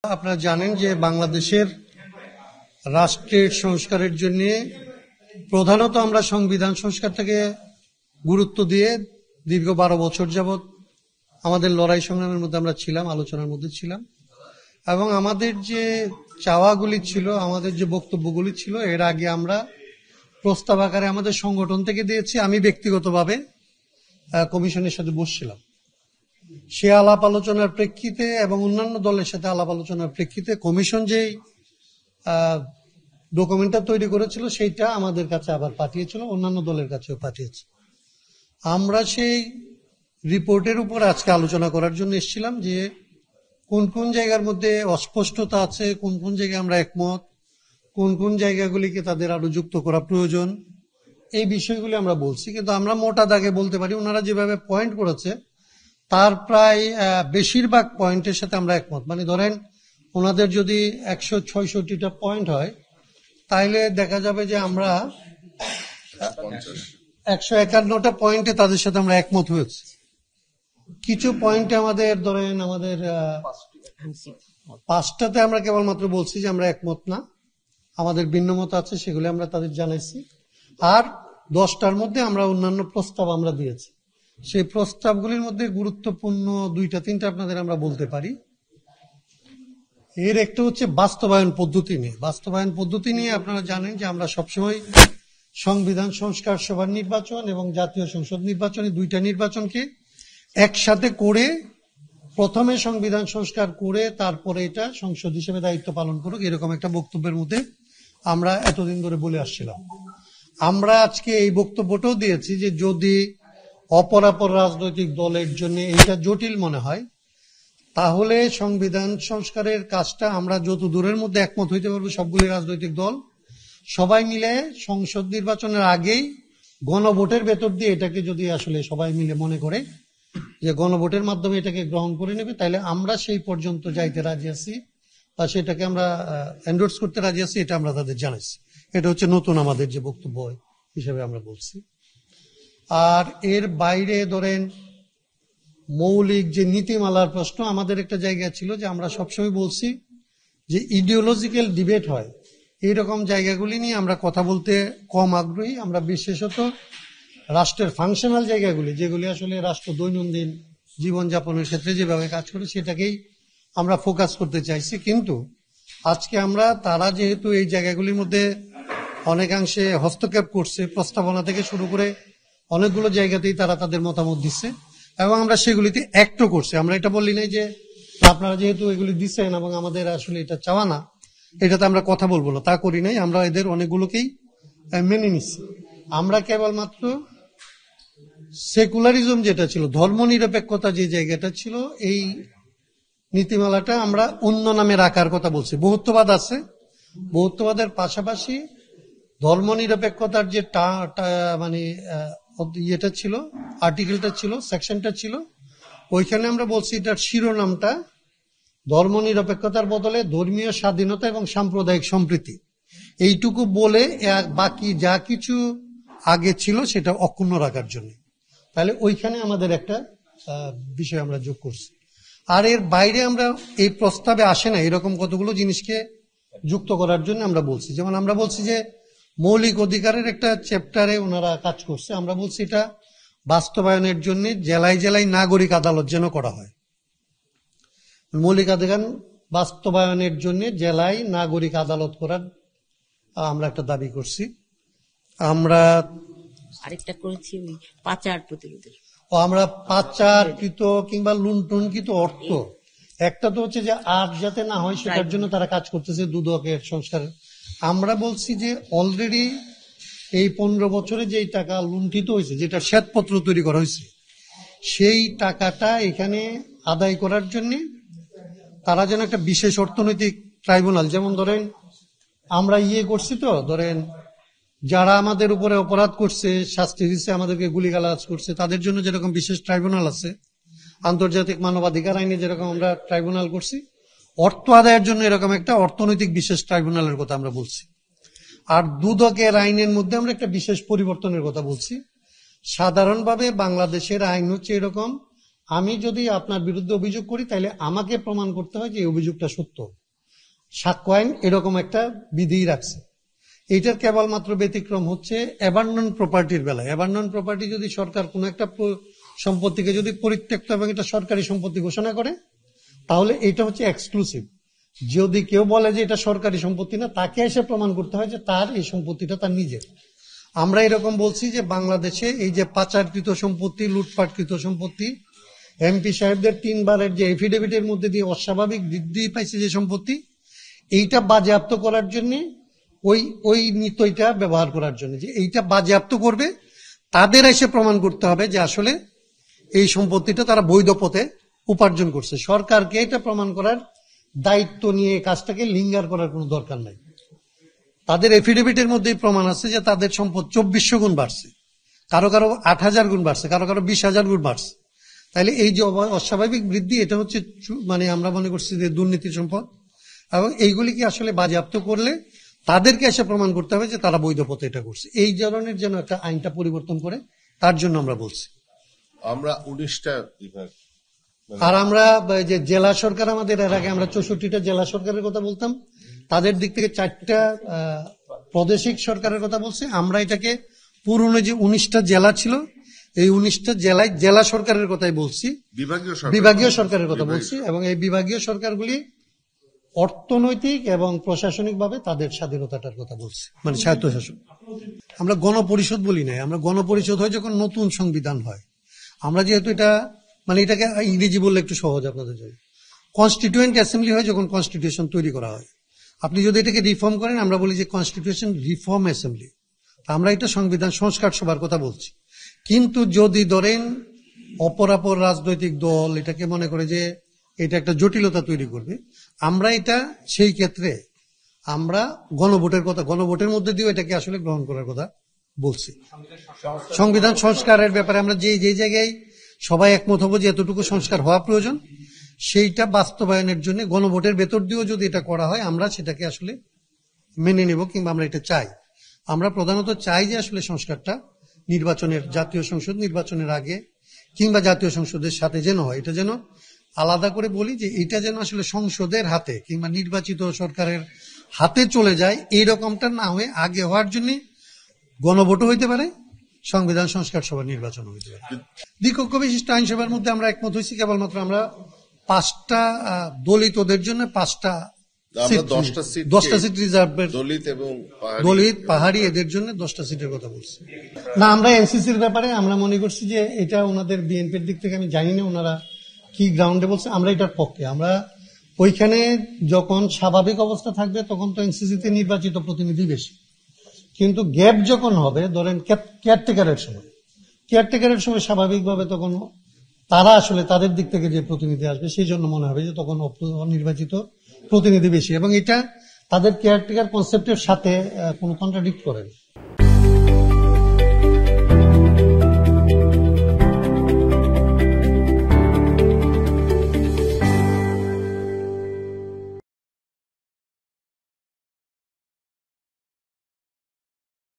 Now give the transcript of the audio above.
আপনারা জানেন যে বাংলাদেশের রাষ্ট্রের সংস্কারের জন্য প্রধানত আমরা সংবিধান সংস্কারটাকে গুরুত্ব দিয়ে দীর্ঘ 12 বছর যাবৎ আমাদের লড়াই সংগ্রামের মধ্যে আমরা ছিলাম, আলোচনার মধ্যে ছিলাম, এবং আমাদের যে চাওয়াগুলি ছিল, আমাদের যে বক্তব্যগুলি ছিল, এর আগে আমরা প্রস্তাব আকারে আমাদের সংগঠন থেকে দিয়েছি। আমি ব্যক্তিগতভাবে কমিশনের সাথে বসছিলাম। সে আলাপ আলোচনার প্রেক্ষিতে এবং অন্যান্য দলের সাথে আলাপ আলোচনার প্রেক্ষিতে কমিশন যেই ডকুমেন্টটা তৈরি করেছিল সেইটা আমাদের কাছে আবার পাঠিয়েছিল, অন্যান্য দলের কাছেও পাঠিয়েছে। আমরা সেই রিপোর্টের উপর আজকে আলোচনা করার জন্য এসেছিলাম যে কোন কোন জায়গার মধ্যে অস্পষ্টতা আছে, কোন কোন জায়গায় আমরা একমত, কোন কোন জায়গাগুলিকে তাদের আরো যুক্ত করা প্রয়োজন, এই বিষয়গুলি আমরা বলছি। কিন্তু আমরা মোটা দাগে বলতে পারি ওনারা যেভাবে পয়েন্ট করেছে তার প্রায় বেশিরভাগ পয়েন্টের সাথে আমরা একমত। মানে ধরেন ওনাদের যদি 166টা পয়েন্ট হয়, তাইলে দেখা যাবে যে আমরা 151টা পয়েন্টে তাদের সাথে আমরা একমত হয়েছি। কিছু পয়েন্টে আমাদের ধরেন আমাদের 5টাতে আমরা কেবলমাত্র বলছি যে আমরা একমত না, আমাদের ভিন্নমত আছে, সেগুলি আমরা তাদের জানাইছি। আর 10টার মধ্যে আমরা অন্যান্য প্রস্তাব আমরা দিয়েছি। সেই প্রস্তাবগুলির মধ্যে গুরুত্বপূর্ণ 2-3টা আপনাদের আমরা বলতে পারি। এর একটা হচ্ছে বাস্তবায়ন পদ্ধতি নিয়ে। বাস্তবায়ন পদ্ধতি নিয়ে আপনারা জানেন যে আমরা সবসময় সংবিধান সংস্কার সভার নির্বাচন এবং জাতীয় সংসদ নির্বাচনে 2টা নির্বাচনকে একসাথে করে প্রথমে সংবিধান সংস্কার করে তারপরে এটা সংসদ হিসেবে দায়িত্ব পালন করুক, এরকম একটা বক্তব্যের মধ্যে আমরা এতদিন ধরে বলে আসছিলাম। আমরা আজকে এই বক্তব্যটাও দিয়েছি যে যদি অপরাপর রাজনৈতিক দলের জন্য এইটা জটিল মনে হয়, তাহলে সংবিধান সংস্কারের কাজটা আমরা যত দূরের মধ্যে একমত হইতে পারবো সবগুলি রাজনৈতিক দল সবাই মিলে সংসদ নির্বাচনের আগেই গণভোটের ভেতর দিয়ে এটাকে যদি আসলে সবাই মিলে মনে করে যে গণভোটের মাধ্যমে এটাকে গ্রহণ করে নেবে, তাহলে আমরা সেই পর্যন্ত যাইতে রাজি আছি বা সেটাকে আমরা এন্ডোর্স করতে রাজি আছি, এটা আমরা তাদের জানাইছি। এটা হচ্ছে নতুন আমাদের যে বক্তব্য হিসেবে আমরা বলছি। আর এর বাইরে ধরেন মৌলিক যে নীতিমালার প্রশ্ন, আমাদের একটা জায়গা ছিল যে আমরা সবসময় বলছি যে ইডিওলজিক্যাল ডিবেট হয়, এইরকম জায়গাগুলি নিয়ে আমরা কথা বলতে কম আগ্রহী। আমরা বিশেষত রাষ্ট্রের ফাংশনাল জায়গাগুলি, যেগুলি আসলে রাষ্ট্র দৈনন্দিন জীবনযাপনের ক্ষেত্রে যেভাবে কাজ করে, সেটাকেই আমরা ফোকাস করতে চাইছি। কিন্তু আজকে আমরা তারা যেহেতু এই জায়গাগুলির মধ্যে অনেকাংশে হস্তক্ষেপ করছে, প্রস্তাবনা থেকে শুরু করে অনেকগুলো জায়গাতেই তারা তাদের মতামত দিচ্ছে এবং আমরা সেগুলিতে অ্যাক্টও করছি। আমরা এটা বললি নাই যে আপনারা যেহেতু এগুলি দিচ্ছেন এবং আমাদের আসলে এটা চাওয়া না, এটাতে আমরা কথা বলবো না, তা করি নাই। আমরা এদের অনেকগুলোকেই মেনে নিচ্ছি। আমরা কেবলমাত্র সেকুলারিজম যেটা ছিল, ধর্মনিরপেক্ষতা যে জায়গাটা ছিল, এই নীতিমালাটা আমরা অন্য নামে রাখার কথা বলছি। বহুত্ববাদ আছে, বহুত্ববাদের পাশাপাশি ধর্মনিরপেক্ষতার যে মানে ইয়েটা ছিল, আর্টিকেলটা ছিল, সেকশনটা ছিল, ওইখানে আমরা বলছি এটার শিরোনামটা ধর্মনিরপেক্ষতার বদলে ধর্মীয় স্বাধীনতা এবং সাম্প্রদায়িক সম্প্রীতি, এইটুকু বলে বাকি যা কিছু আগে ছিল সেটা অক্ষুণ্ণ রাখার জন্য। তাহলে ওইখানে আমাদের একটা বিষয় আমরা যোগ করছি। আর এর বাইরে আমরা এই প্রস্তাবে আসে না এরকম কতগুলো জিনিসকে যুক্ত করার জন্য আমরা বলছি। যেমন আমরা বলছি যে মৌলিক অধিকারের একটা চ্যাপ্টারে ওনারা কাজ করছে, আমরা বলছি এটা বাস্তবায়নের জন্য জেলায় জেলায় নাগরিক আদালত যেন করা হয়। মৌলিক অধিকার বাস্তবায়নের জন্য জেলায় নাগরিক আদালত করার আমরা একটা দাবি করছি। আমরা আরেকটা করেছি পাচার প্রতিরোধের, আমরা পাচারকৃত কিংবা লুণ্ঠনকৃত অর্থ, একটা তো হচ্ছে যে আর যাতে না হয় সেটার জন্য তারা কাজ করতেছে দুদকের সংস্কার। আমরা বলছি যে অলরেডি এই 15 বছরে যেই টাকা লুণ্ঠিত হয়েছে, যেটা শ্বেতপত্র তৈরি করা হয়েছে, সেই টাকাটা এখানে আদায় করার জন্য তারা যেন একটা বিশেষ অর্থনৈতিক ট্রাইব্যুনাল, যেমন ধরেন আমরা করছি তো, ধরেন যারা আমাদের উপরে অপরাধ করছে, শাস্তি দিচ্ছে, আমাদেরকে গুলিগালাজ করছে, তাদের জন্য যেরকম বিশেষ ট্রাইব্যুনাল আছে, আন্তর্জাতিক মানবাধিকার আইনে যেরকম আমরা ট্রাইব্যুনাল করছি, অর্থ আদায়ের জন্য এরকম একটা অর্থনৈতিক বিশেষ ট্রাইব্যুনালের কথা আমরা বলছি। আর দুদকের আইনের মধ্যে আমরা একটা বিশেষ পরিবর্তনের কথা বলছি। সাধারণভাবে বাংলাদেশের আইন হচ্ছে এরকম, আমি যদি আপনার বিরুদ্ধে অভিযোগ করি তাহলে আমাকে প্রমাণ করতে হয় যে এই অভিযোগটা সত্য। সাক্ষ্য আইন এরকম একটা বিধি রাখছে। এইটার কেবলমাত্র ব্যতিক্রম হচ্ছে অ্যাবান্ডন প্রপার্টির বেলায়। অ্যাবান্ডন প্রপার্টি যদি সরকার কোনো একটা সম্পত্তিকে যদি পরিত্যক্ত এবং এটা সরকারি সম্পত্তি ঘোষণা করে, তাহলে এটা হচ্ছে এক্সক্লুসিভ। যদি কেউ বলে যে এটা সরকারি সম্পত্তি না, তাকে এসে প্রমাণ করতে হয় যে তার এই সম্পত্তিটা তার নিজের। আমরা এরকম বলছি যে বাংলাদেশে এই যে পাচারকৃত সম্পত্তি, লুটপাটকৃত সম্পত্তি, এমপি সাহেবদের 3 বারের যে এফিডেভিটের মধ্যে দিয়ে অস্বাভাবিক বৃদ্ধি পাইছে যে সম্পত্তি, এইটা বাজেয়াপ্ত করার জন্য ওই নীতিটা ব্যবহার করার জন্য, যে এইটা বাজেয়াপ্ত করবে তাদের এসে প্রমাণ করতে হবে যে আসলে এই সম্পত্তিটা তারা বৈধ পথে উপার্জন করছে। সরকারকে এটা প্রমাণ করার দায়িত্ব নিয়ে কাজটাকে লিঙ্গার করার কোনো দরকার নাই। তাদের এফিডেভিটের মধ্যেই প্রমাণ আছে যে তাদের সম্পদ 2400 গুণ বাড়ছে, কারো 8000 গুণ বাড়ছে, কারো 20,000 গুণ বাড়ছে। তাহলে এই যে অস্বাভাবিক বৃদ্ধি, এটা হচ্ছে মানে আমরা মনে করছি যে দুর্নীতির সম্পদ, এবং এইগুলিকে আসলে বাজেয়াপ্ত করলে তাদেরকে এসে প্রমাণ করতে হবে যে তারা বৈধ পথে এটা করছে। এই ধরনের যেন একটা আইনটা পরিবর্তন করে, তার জন্য আমরা বলছি। আমরা 19টা বিভাগ, আর আমরা যে জেলা সরকার, আমাদের এর আগে আমরা 64টা জেলা সরকারের কথা বলতাম, তাদের দিক থেকে 4টা প্রাদেশিক সরকারের কথা বলছি। আমরা এটাকে পুরনো যে 19টা জেলা ছিল, এই 19টা জেলায় জেলা সরকারের কথাই বলছি, বিভাগীয় সরকারের কথা বলছি। এবং এই বিভাগীয় সরকারগুলি অর্থনৈতিক এবং প্রশাসনিকভাবে তাদের স্বাধীনতাটার কথা বলছি, মানে স্বায়ত্তশাসন। আমরা গণপরিষদ বলি নাই, আমরা গণপরিষদ হয় যখন নতুন সংবিধান হয়। আমরা যেহেতু এটা মানে এটাকে ইংরেজি বললে একটু সহজ আপনাদের জন্য, কনস্টিটিউয়েন্ট অ্যাসেম্বলি হয় যখন কনস্টিটিউশন তৈরি করা হয়। আপনি যদি এটাকে রিফর্ম করেন, আমরা বলি যে কনস্টিটিউশন রিফর্ম অ্যাসেম্বলি। আমরা এটা সংবিধান সংস্কার সভার কথা বলছি। কিন্তু যদি ধরেন অপরাপর রাজনৈতিক দল এটাকে মনে করে যে এটা একটা জটিলতা তৈরি করবে, আমরা এটা সেই ক্ষেত্রে আমরা গণভোটের কথা, গণভোটের মধ্যে দিয়ে এটাকে আসলে গ্রহণ করার কথা বলছি। সংবিধান সংস্কারের ব্যাপারে আমরা যে জায়গায় সবাই একমত হবো যে এতটুকু সংস্কার হওয়া প্রয়োজন, সেইটা বাস্তবায়নের জন্য গণভোটের ভেতর দিয়েও যদি এটা করা হয়, আমরা সেটাকে আসলে মেনে নেব, কিংবা আমরা এটা চাই। আমরা প্রধানত চাই যে আসলে সংস্কারটা নির্বাচনের, জাতীয় সংসদ নির্বাচনের আগে কিংবা জাতীয় সংসদের সাথে যেন হয়। এটা যেন আলাদা করে বলি যে এটা যেন আসলে সংসদের হাতে কিংবা নির্বাচিত সরকারের হাতে চলে যায়, এইরকমটা না হয়ে আগে হওয়ার জন্য গণভোটও হইতে পারে, সংবিধান সংস্কার সভা নির্বাচন হইতে পারে। দ্বিকক্ষ বিশিষ্ট আইনসভার মধ্যে আমরা একমত হয়েছি, কেবলমাত্র আমরা 5টা দলিতদের জন্য 5টা 10টা সিট রিজার্ভের, দলিত পাহাড়ি এদের জন্য 10টা সিটের কথা বলছি। না, আমরা এনসিসির ব্যাপারে আমরা মনে করছি যে এটা ওনাদের বিএনপির দিক থেকে আমি জানি না ওনারা কি গ্রাউন্ডে বলছে, আমরা এটার পক্ষে। আমরা ওইখানে যখন স্বাভাবিক অবস্থা থাকবে তখন তো এনসিসিতে নির্বাচিত প্রতিনিধি বেশি, কিন্তু গ্যাপ যখন হবে, ধরেন কেয়ারটেকারের সময় স্বাভাবিকভাবে তখন তারা আসলে তাদের দিক থেকে যে প্রতিনিধি আসবে, সেই জন্য মনে হবে যে তখন অনির্বাচিত প্রতিনিধি বেশি, এবং এটা তাদের কেয়ারটেকার কনসেপ্টের সাথে কোনো কন্ট্রাডিক্ট করে না।